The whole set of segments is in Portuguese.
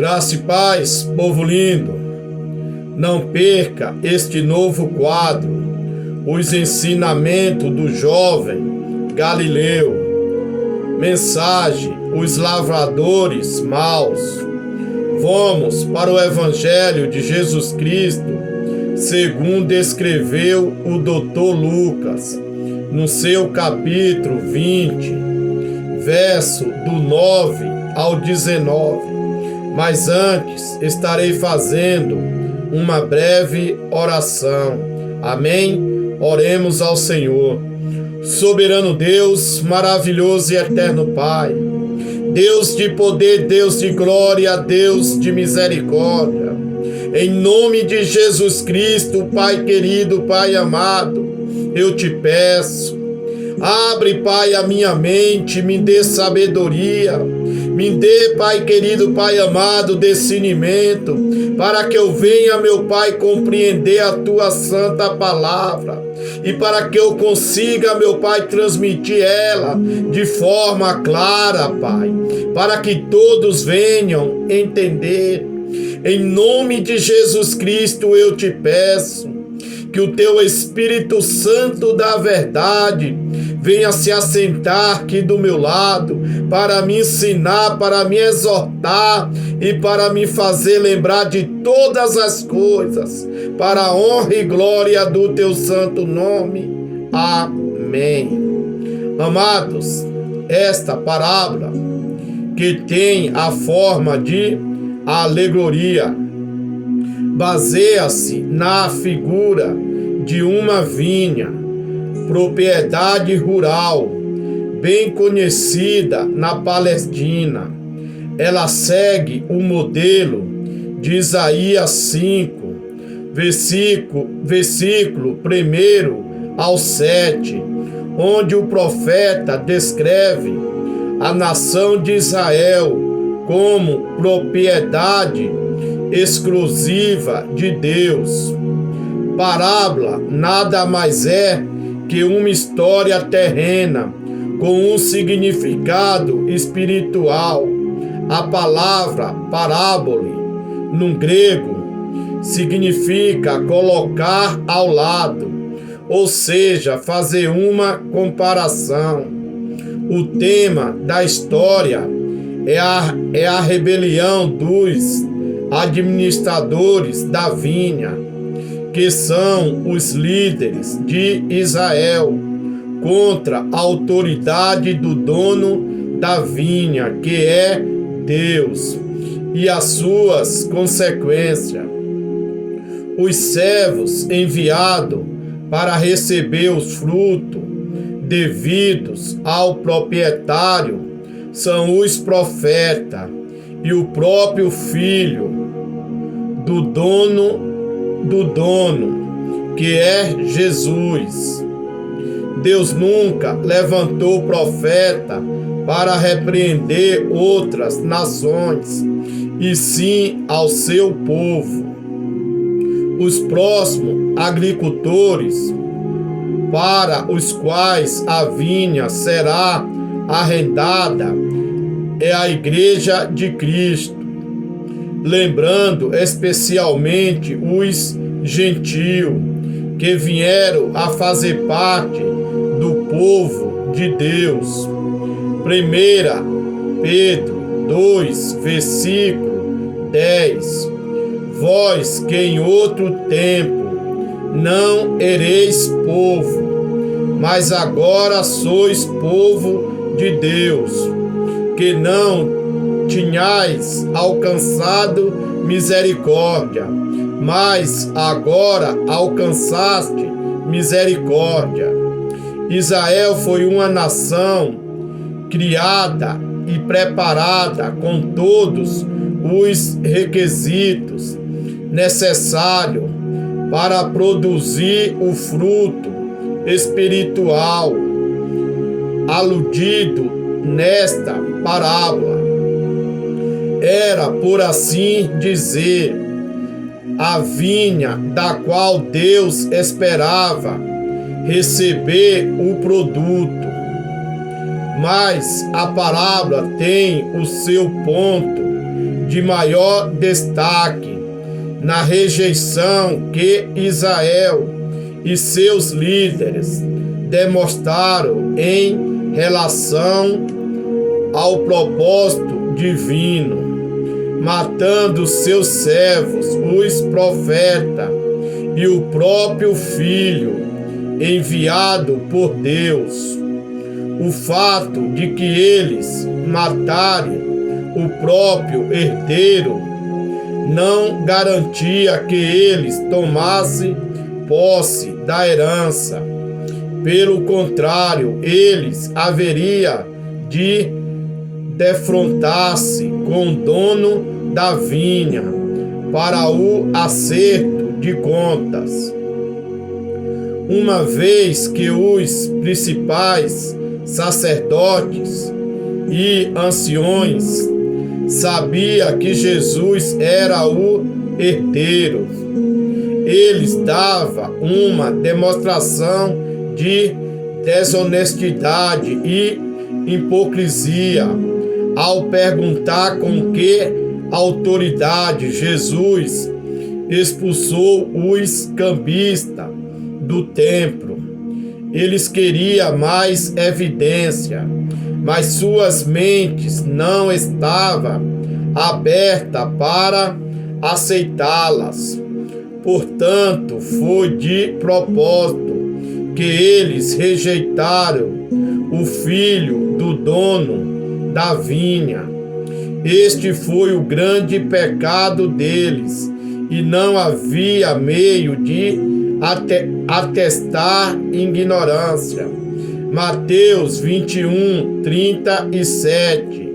Graça e paz, povo lindo. Não perca este novo quadro, os ensinamentos do jovem Galileu. Mensagem: os lavradores maus. Vamos para o Evangelho de Jesus Cristo, segundo escreveu o Dr. Lucas, no seu capítulo 20, verso do 9 ao 19. Mas antes estarei fazendo uma breve oração. Amém? Oremos ao Senhor. Soberano Deus, maravilhoso e eterno Pai, Deus de poder, Deus de glória, Deus de misericórdia, em nome de Jesus Cristo, Pai querido, Pai amado, eu te peço, abre, Pai, a minha mente, me dê sabedoria, me dê, Pai querido, Pai amado, discernimento, para que eu venha, meu Pai, compreender a Tua santa palavra e para que eu consiga, meu Pai, transmitir ela de forma clara, Pai, para que todos venham entender. Em nome de Jesus Cristo eu te peço que o Teu Espírito Santo da verdade venha se assentar aqui do meu lado para me ensinar, para me exortar e para me fazer lembrar de todas as coisas, para a honra e glória do Teu santo nome. Amém. Amados, esta parábola que tem a forma de alegoria baseia-se na figura de uma vinha, propriedade rural, bem conhecida na Palestina. Ela segue o modelo de Isaías 5, versículo 1 ao 7, onde o profeta descreve a nação de Israel como propriedade exclusiva de Deus. Parábola nada mais é que uma história terrena com um significado espiritual. A palavra parábole, no grego, significa colocar ao lado, ou seja, fazer uma comparação. O tema da história é a rebelião dos administradores da vinha, que são os líderes de Israel, contra a autoridade do dono da vinha, que é Deus, e as suas consequências. Os servos enviados para receber os frutos devidos ao proprietário são os profetas e o próprio filho do dono, que é Jesus. Deus nunca levantou profeta para repreender outras nações, e sim ao seu povo. Os próximos agricultores, para os quais a vinha será arrendada, é a Igreja de Cristo, lembrando especialmente os gentios que vieram a fazer parte do povo de Deus. 1 Pedro 2, versículo 10. Vós que em outro tempo não ereis povo, mas agora sois povo de Deus, que não tinhais alcançado misericórdia, mas agora alcançaste misericórdia. Israel foi uma nação criada e preparada com todos os requisitos necessários para produzir o fruto espiritual aludido nesta parábola. Era, por assim dizer, a vinha da qual Deus esperava receber o produto. Mas a parábola tem o seu ponto de maior destaque na rejeição que Israel e seus líderes demonstraram em relação ao propósito divino, matando seus servos, os profetas, e o próprio Filho enviado por Deus. O fato de que eles matarem o próprio herdeiro não garantia que eles tomassem posse da herança. Pelo contrário, eles haveriam de defrontar-se com o dono da vinha para o acerto de contas. Uma vez que os principais sacerdotes e anciões sabiam que Jesus era o herdeiro, eles davam uma demonstração de desonestidade e hipocrisia ao perguntar com que autoridade Jesus expulsou os cambistas do templo. Eles queriam mais evidência, mas suas mentes não estavam abertas para aceitá-las. Portanto, foi de propósito que eles rejeitaram o filho do dono da vinha. Este foi o grande pecado deles, e não havia meio de atestar ignorância. Mateus 21, 37.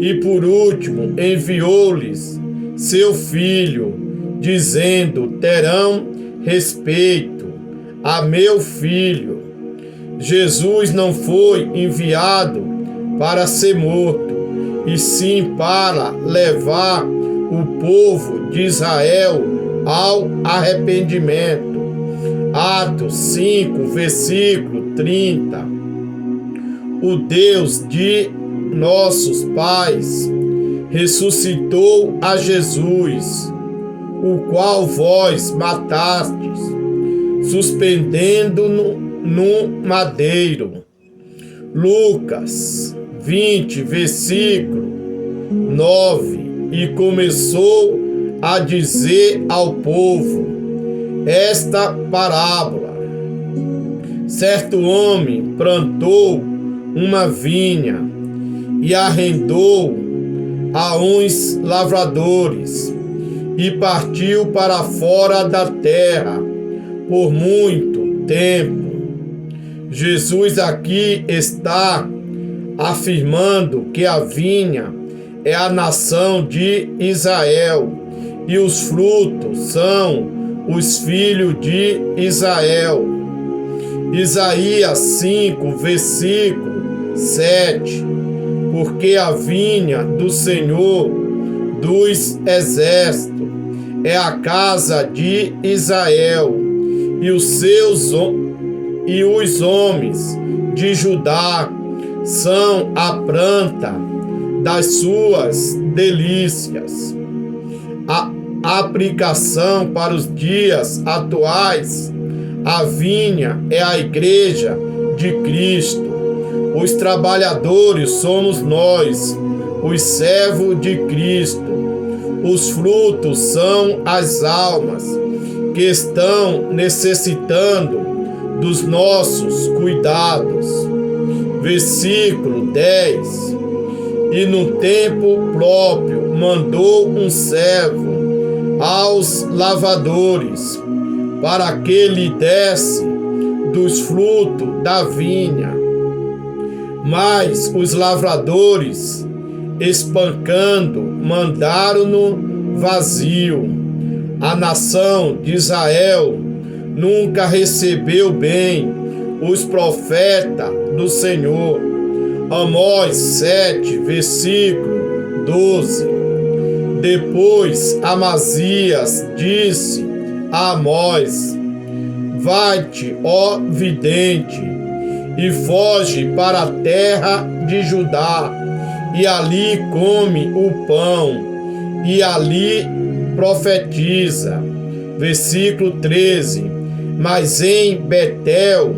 E por último, enviou-lhes seu filho, dizendo: terão respeito a meu filho. Jesus não foi enviado para ser morto, e sim para levar o povo de Israel ao arrependimento. Atos 5, versículo 30. O Deus de nossos pais ressuscitou a Jesus, o qual vós matastes, suspendendo-no no madeiro. Lucas 20, versículo 9. E começou a dizer ao povo esta parábola: certo homem plantou uma vinha e arrendou a uns lavradores e partiu para fora da terra por muito tempo. Jesus aqui está afirmando que a vinha é a nação de Israel e os frutos são os filhos de Israel. Isaías 5, versículo 7. Porque a vinha do Senhor dos exércitos é a casa de Israel, e os homens de Judá são a planta das suas delícias. A aplicação para os dias atuais: a vinha é a igreja de Cristo. Os trabalhadores somos nós, os servos de Cristo. Os frutos são as almas que estão necessitando dos nossos cuidados. Versículo 10. E no tempo próprio mandou um servo aos lavradores para que lhe desse dos frutos da vinha. Mas os lavradores, espancando, mandaram-no vazio. A nação de Israel nunca recebeu bem os profetas do Senhor. Amós 7, versículo 12. Depois Amazias disse a Amós: vai-te, ó vidente, e foge para a terra de Judá, e ali come o pão, e ali profetiza. Versículo 13: mas em Betel,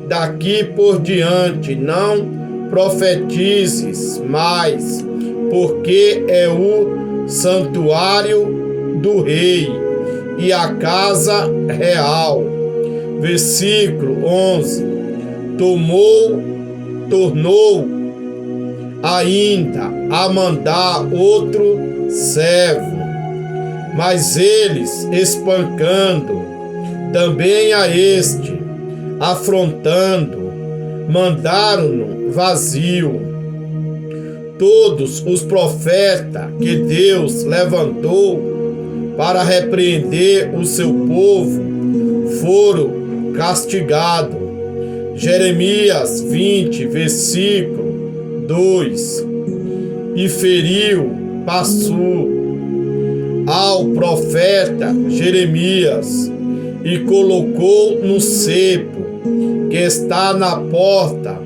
daqui por diante, não profetizes mais, porque é o santuário do rei e a casa real. Versículo 11: tornou ainda a mandar outro servo, mas eles, espancando também a este, afrontando, mandaram-no vazio. Todos os profetas que Deus levantou para repreender o seu povo foram castigados. Jeremias 20, versículo 2: e feriu Passur ao profeta Jeremias e colocou no cepo que está na porta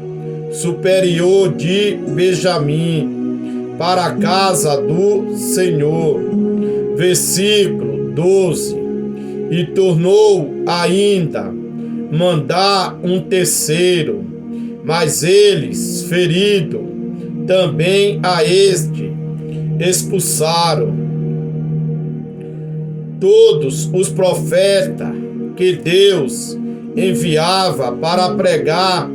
superior de Benjamim, para a casa do Senhor. Versículo 12: e tornou ainda mandar um terceiro, mas eles, ferido, também a este expulsaram. Todos os profetas que Deus enviava para pregar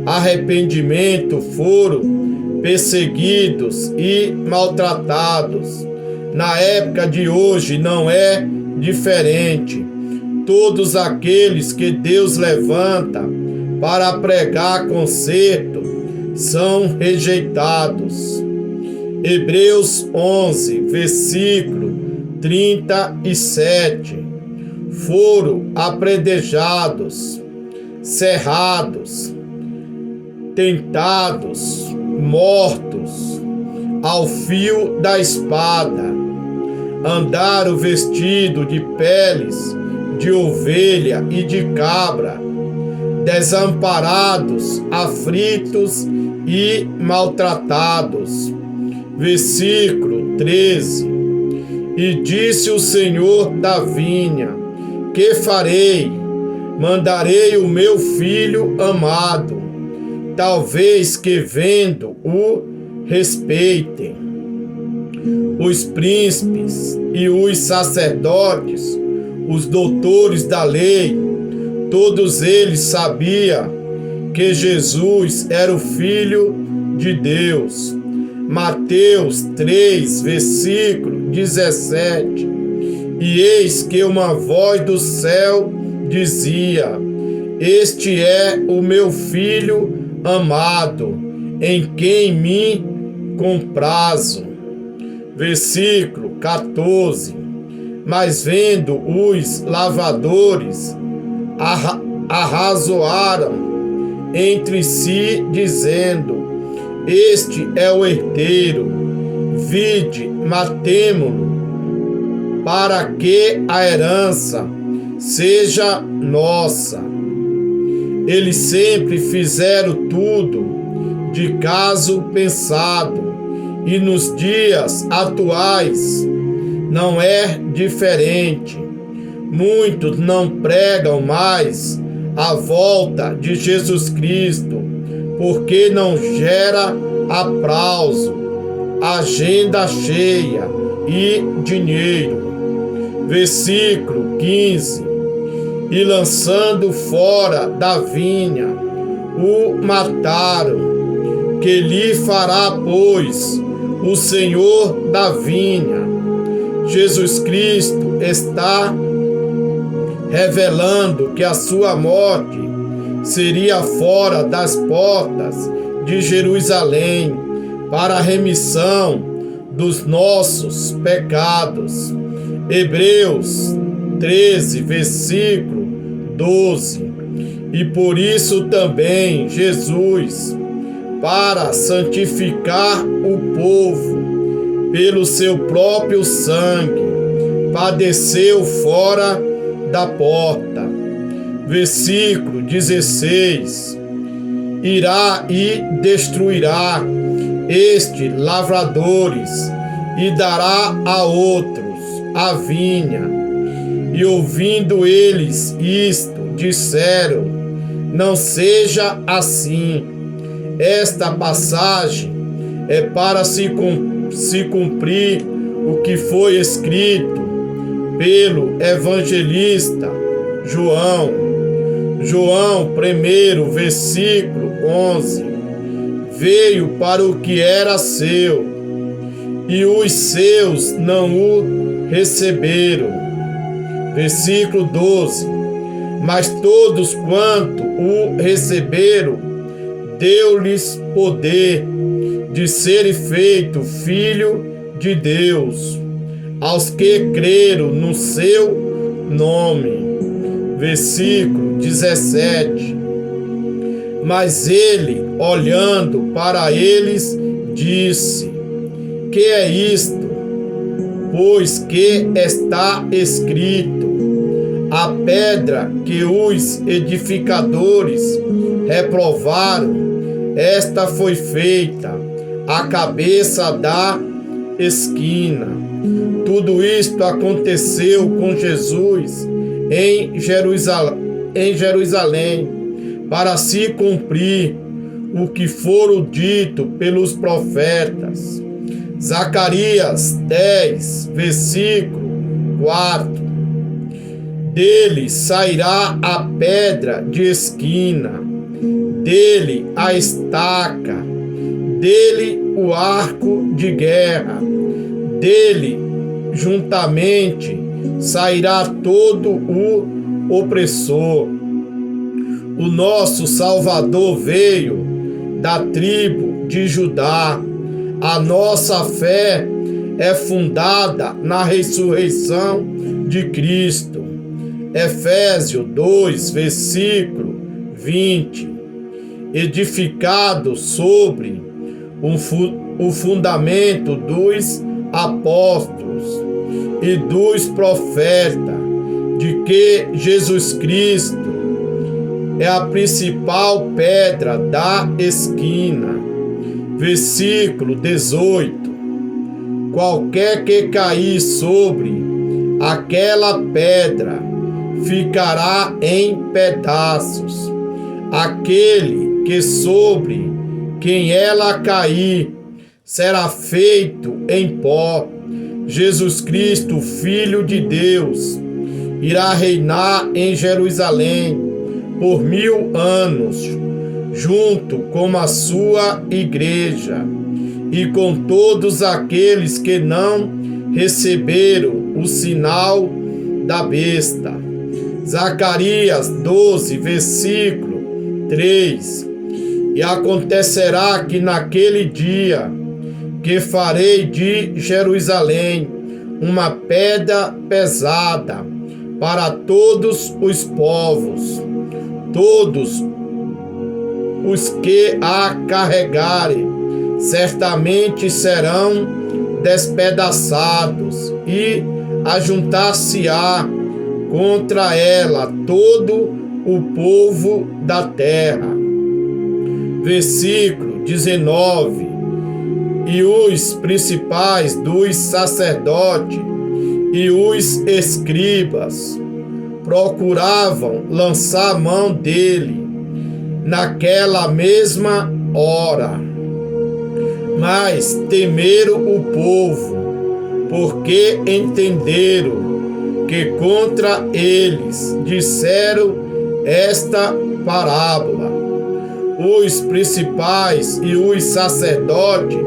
arrependimento foram perseguidos e maltratados. Na época de hoje não é diferente. Todos aqueles que Deus levanta para pregar conserto são rejeitados. Hebreus 11, versículo 37: foram apredejados, cerrados, tentados, mortos ao fio da espada, andaram vestidos de peles de ovelha e de cabra, desamparados, aflitos e maltratados. Versículo 13: e disse o Senhor da vinha: que farei? Mandarei o meu filho amado, talvez que vendo o respeitem. Os príncipes e os sacerdotes, os doutores da lei, todos eles sabiam que Jesus era o Filho de Deus. Mateus 3, versículo 17: e eis que uma voz do céu dizia: este é o meu Filho amado, em quem me comprazo. Versículo 14: mas vendo os lavadores, arrazoaram entre si, dizendo: este é o herdeiro, vide, matemo-lo, para que a herança seja nossa. Eles sempre fizeram tudo de caso pensado, e nos dias atuais não é diferente. Muitos não pregam mais a volta de Jesus Cristo, porque não gera aplauso, agenda cheia e dinheiro. Versículo 15: e lançando fora da vinha, o mataram. Que lhe fará, pois, o Senhor da vinha? Jesus Cristo está revelando que a sua morte seria fora das portas de Jerusalém, para a remissão dos nossos pecados. Hebreus 13, versículo 12. E por isso também Jesus, para santificar o povo pelo seu próprio sangue, padeceu fora da porta. Versículo 16: irá e destruirá estes lavradores e dará a outros a vinha. E ouvindo eles isto, disseram: não seja assim. Esta passagem é para se cumprir o que foi escrito pelo evangelista João. João 1, versículo 11. Veio para o que era seu, e os seus não o receberam. Versículo 12. Mas todos quanto o receberam, deu-lhes poder de serem feitos filho de Deus, aos que creram no seu nome. Versículo 17. Mas ele, olhando para eles, disse: que é isto? Pois que está escrito: a pedra que os edificadores reprovaram, esta foi feita a cabeça da esquina. Tudo isto aconteceu com Jesus em Jerusalém, para se cumprir o que foram dito pelos profetas. Zacarias 10, versículo 4. Dele sairá a pedra de esquina, dele a estaca, dele o arco de guerra, dele juntamente sairá todo o opressor. O nosso Salvador veio da tribo de Judá. A nossa fé é fundada na ressurreição de Cristo. Efésios 2, versículo 20. Edificado sobre o fundamento dos apóstolos e dos profetas, de que Jesus Cristo é a principal pedra da esquina. Versículo 18. Qualquer que cair sobre aquela pedra ficará em pedaços. Aquele que sobre quem ela cair será feito em pó. Jesus Cristo, Filho de Deus, irá reinar em Jerusalém por 1000 anos, junto com a sua igreja e com todos aqueles que não receberam o sinal da besta. Zacarias 12, versículo 3. E acontecerá que naquele dia que farei de Jerusalém uma pedra pesada para todos os povos, todos os que a carregarem certamente serão despedaçados, e ajuntar-se-á contra ela todo o povo da terra. Versículo 19. E os principais dos sacerdotes e os escribas procuravam lançar mão dele naquela mesma hora. Mas temeram o povo, porque entenderam que contra eles disseram esta parábola. Os principais e os sacerdotes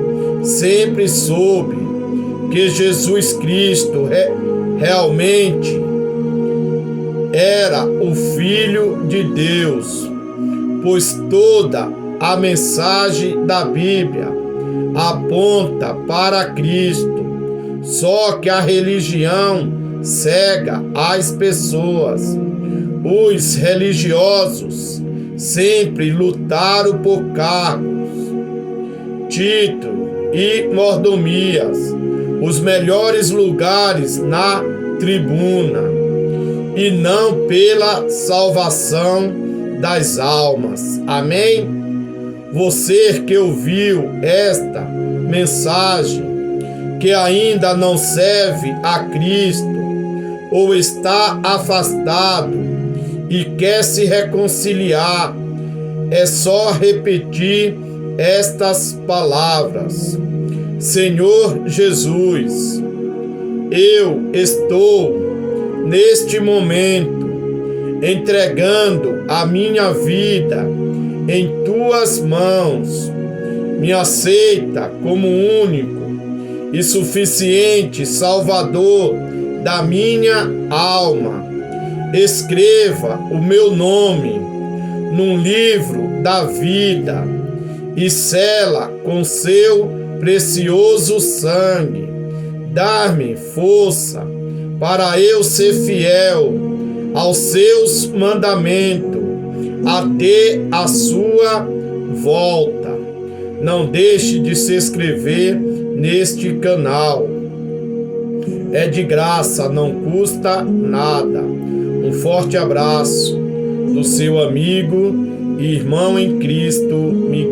sempre soube que Jesus Cristo realmente era o Filho de Deus, pois toda a mensagem da Bíblia aponta para Cristo. Só que a religião cega as pessoas. Os religiosos sempre lutaram por cargos, títulos e mordomias, os melhores lugares na tribuna, e não pela salvação das almas. Amém? Você que ouviu esta mensagem, que ainda não serve a Cristo ou está afastado e quer se reconciliar, é só repetir estas palavras: Senhor Jesus, eu estou neste momento entregando a minha vida em tuas mãos. Me aceita como único e suficiente Salvador da minha alma. Escreva o meu nome num livro da vida e sela com seu precioso sangue. Dá-me força para eu ser fiel aos seus mandamentos até a sua volta. Não deixe de se inscrever neste canal. É de graça, não custa nada. Um forte abraço do seu amigo e irmão em Cristo, Miguel.